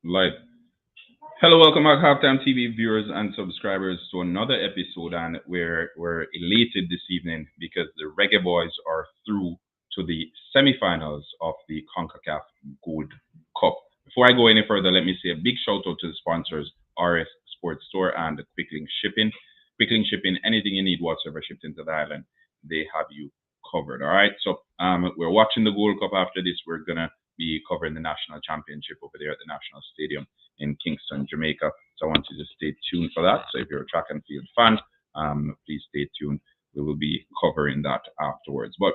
Like, hello, welcome back, Halftime TV viewers and subscribers, to another episode. And we're elated this evening because the Reggae Boys are through to the semifinals of the CONCACAF Gold Cup. Before I go any further, let me say a big shout out to the sponsors, RS Sports Store and Quicklink Shipping. Quicklink Shipping, anything you need whatsoever shipped into the island, they have you covered. All right. So we're watching the Gold Cup. After this, we're gonna be covering the national championship over there at the National Stadium in Kingston, Jamaica. So I want you to stay tuned for that. So if you're a track and field fan, please stay tuned. We will be covering that afterwards. But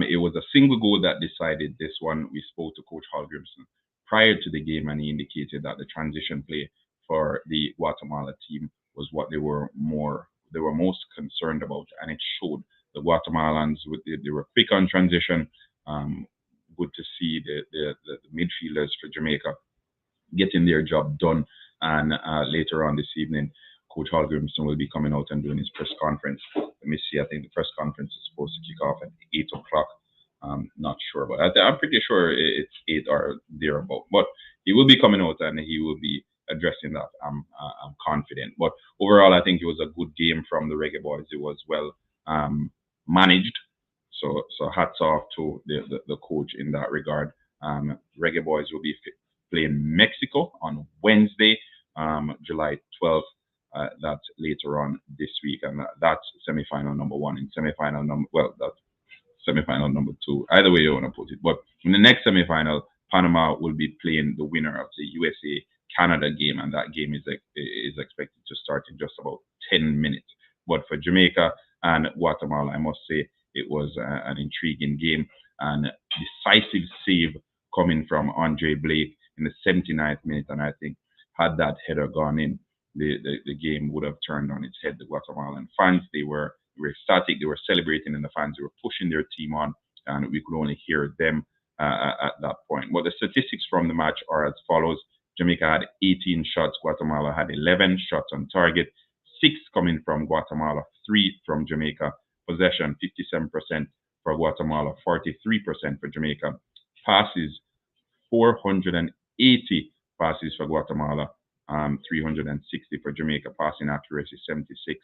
it was a single goal that decided this one. We spoke to Coach Hallgrimson prior to the game, and he indicated that the transition play for the Guatemala team was what they were most concerned about, and it showed. The Guatemalans they were quick on transition. Um, Good to see the midfielders for Jamaica getting their job done. And later on this evening, Coach Hallgrimson will be coming out and doing his press conference. Let me see. I think the press conference is supposed to kick off at 8 o'clock. Not sure, but I'm pretty sure it's 8 or thereabout. But he will be coming out and he will be addressing that. I'm confident. But overall, I think it was a good game from the Reggae Boys. It was well managed. So hats off to the coach in that regard. Reggae Boys will be playing Mexico on Wednesday, July 12th. That's later on this week, and that's semifinal number one. In semifinal number, well, that's semifinal number two. Either way you want to put it. But in the next semifinal, Panama will be playing the winner of the USA Canada game, and that game is expected to start in just about 10 minutes. But for Jamaica and Guatemala, I must say it was an intriguing game and decisive save coming from Andre Blake in the 79th minute. And I think had that header gone in, the game would have turned on its head. The Guatemalan fans, they were ecstatic, they were celebrating, and the fans, they were pushing their team on, and we could only hear them at that point. But the statistics from the match are as follows. Jamaica had 18 shots, Guatemala had 11 shots on target, 6 coming from Guatemala, 3 from Jamaica. Possession 57% for Guatemala, 43% for Jamaica. Passes 480 passes for Guatemala, 360 for Jamaica. Passing accuracy 76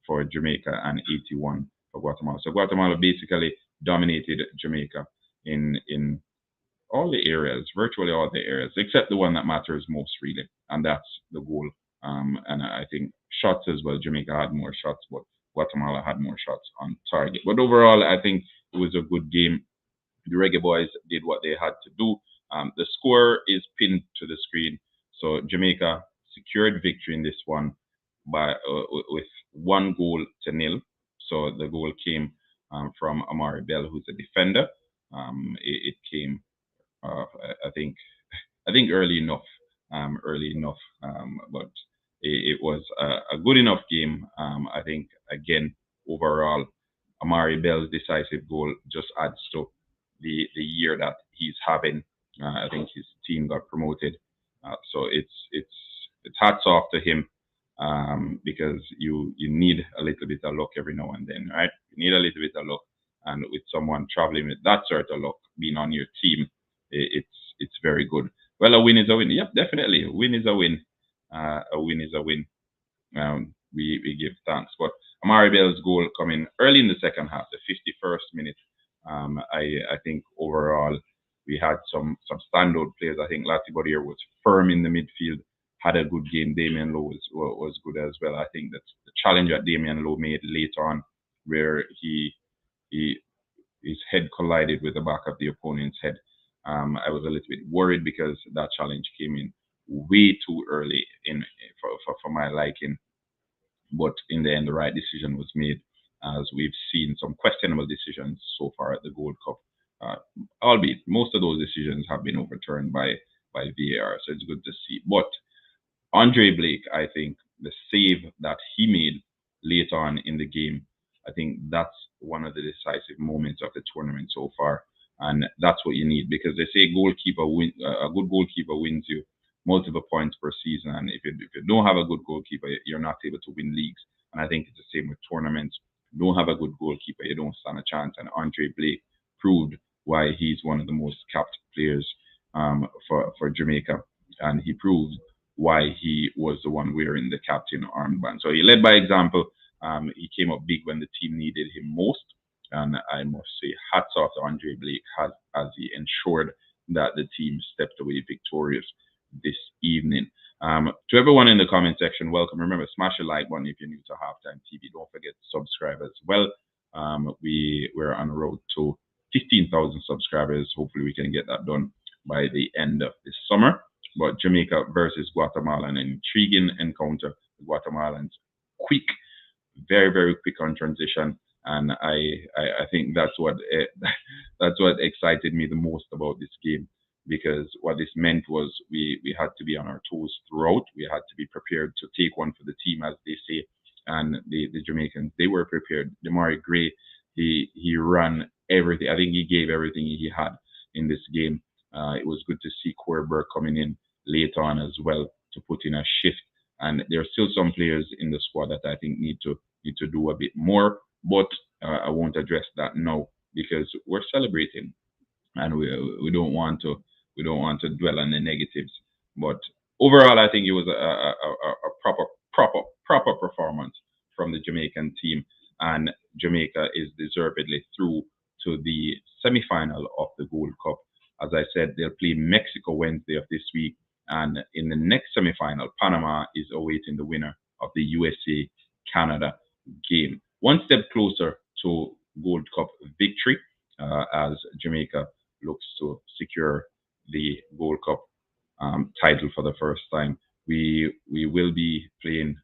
for Jamaica and 81 for Guatemala. So Guatemala basically dominated Jamaica in all the areas, virtually all the areas, except the one that matters most, really, and that's the goal. And I think shots as well. Jamaica had more shots, but Guatemala had more shots on target. But overall, I think it was a good game. The Reggae Boys did what they had to do. The score is pinned to the screen. So Jamaica secured victory in this one with 1 goal to nil. So the goal came from Amari Bell, who's a defender. It came, I think, early enough, but it was a good enough game. I think again overall, Amari Bell's decisive goal just adds to the year that he's having. I think his team got promoted, so it's hats off to him, because you need a little bit of luck every now and then, right? You need a little bit of luck, and with someone traveling with that sort of luck being on your team, it's very good. Well, a win is a win. Yep, definitely. A win is a win. A win is a win. We give thanks. But Amari Bell's goal coming early in the second half, the 51st minute. I think overall we had some standout players. I think Lati Bodier was firm in the midfield, had a good game. Damian Lowe was good as well. I think that the challenge that Damian Lowe made later on, where he his head collided with the back of the opponent's head. I was a little bit worried because that challenge came in way too early for my liking. But in the end, the right decision was made, as we've seen some questionable decisions so far at the Gold Cup. Uh, Albeit most of those decisions have been overturned by VAR, so it's good to see. But Andre Blake, I think the save that he made late on in the game, I think that's one of the decisive moments of the tournament so far, and that's what you need, because they say a good goalkeeper wins you multiple points per season, and if you don't have a good goalkeeper, you're not able to win leagues. And I think it's the same with tournaments. If you don't have a good goalkeeper, you don't stand a chance. And Andre Blake proved why he's one of the most capped players for Jamaica. and he proved why he was the one wearing the captain armband. So he led by example. He came up big when the team needed him most. And I must say, hats off to Andre Blake as he ensured that the team stepped away victorious this evening. To everyone in the comment section, welcome. Remember, smash the like button if you're new to Halftime TV. Don't forget to subscribe as well. We're on the road to 15,000 subscribers. Hopefully, we can get that done by the end of this summer. But Jamaica versus Guatemala, an intriguing encounter. The Guatemalans quick, very very quick on transition, and I think that's what that's what excited me the most about this game, because what this meant was we had to be on our toes throughout. We had to be prepared to take one for the team, as they say, and the Jamaicans, they were prepared. Demari Gray, he ran everything. I think he gave everything he had in this game. It was good to see Corey Burke coming in late on as well to put in a shift. And there are still some players in the squad that I think need to do a bit more. But I won't address that now because we're celebrating, and we don't want to dwell on the negatives. But overall, I think it was a proper performance from the Jamaican team, and Jamaica is deservedly through to the semi-final of the Gold Cup. As I said, they'll play Mexico Wednesday of this week, and in the next semi-final, Panama is awaiting the winner of the USA Canada game. One step closer to Gold Cup victory, as Jamaica looks to secure the Gold Cup title for the first time. We will be playing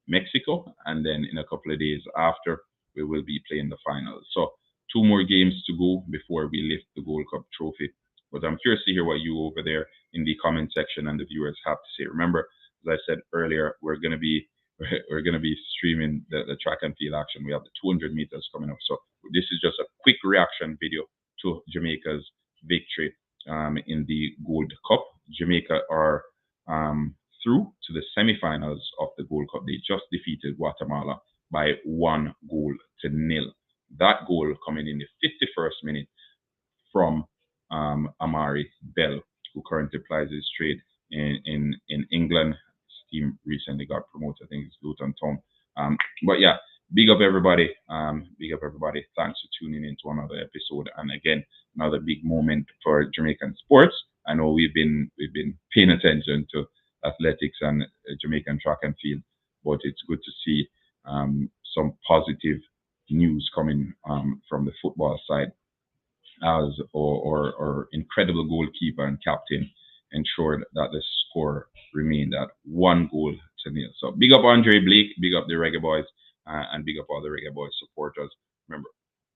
Mexico, and then in a couple of days after, we will be playing the finals. So two more games to go before we lift the Gold Cup trophy. But I'm curious to hear what you over there in the comment section and the viewers have to say. Remember, as I said earlier, we're gonna be streaming the track and field action. We have the 200 meters coming up. So this is just a quick reaction video to Jamaica's victory in the Gold Cup. Jamaica are through to the semifinals of the Gold Cup. They just defeated Guatemala by 1-0. That goal coming in the 51st minute from Amari Bell, who currently plies his trade in England. His team recently got promoted. I think it's Luton Town. But yeah, big up everybody. Big up everybody. Thanks for tuning in to another episode. And again, another big moment for Jamaican sports. I know we've been paying attention to athletics and Jamaican track and field, but it's good to see some positive news coming from the football side, as our incredible goalkeeper and captain ensured that the score remained at 1-0. So big up Andre Blake, big up the Reggae Boyz, and big up all the Reggae Boyz supporters. Remember,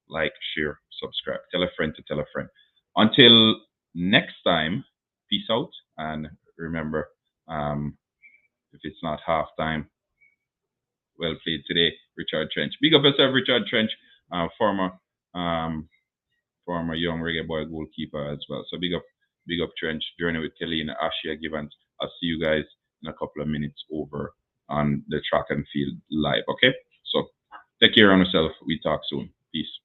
like, share, subscribe, tell a friend to tell a friend. Until next time, peace out, and remember, if it's not halftime, well played today, Richard Trench. Big up yourself, Richard Trench, former young Reggae Boy goalkeeper as well. So big up Trench. Journey with Kelly and Ashia Givens. I'll see you guys in a couple of minutes over on the track and field live. Okay? So take care of yourself. We talk soon. Peace.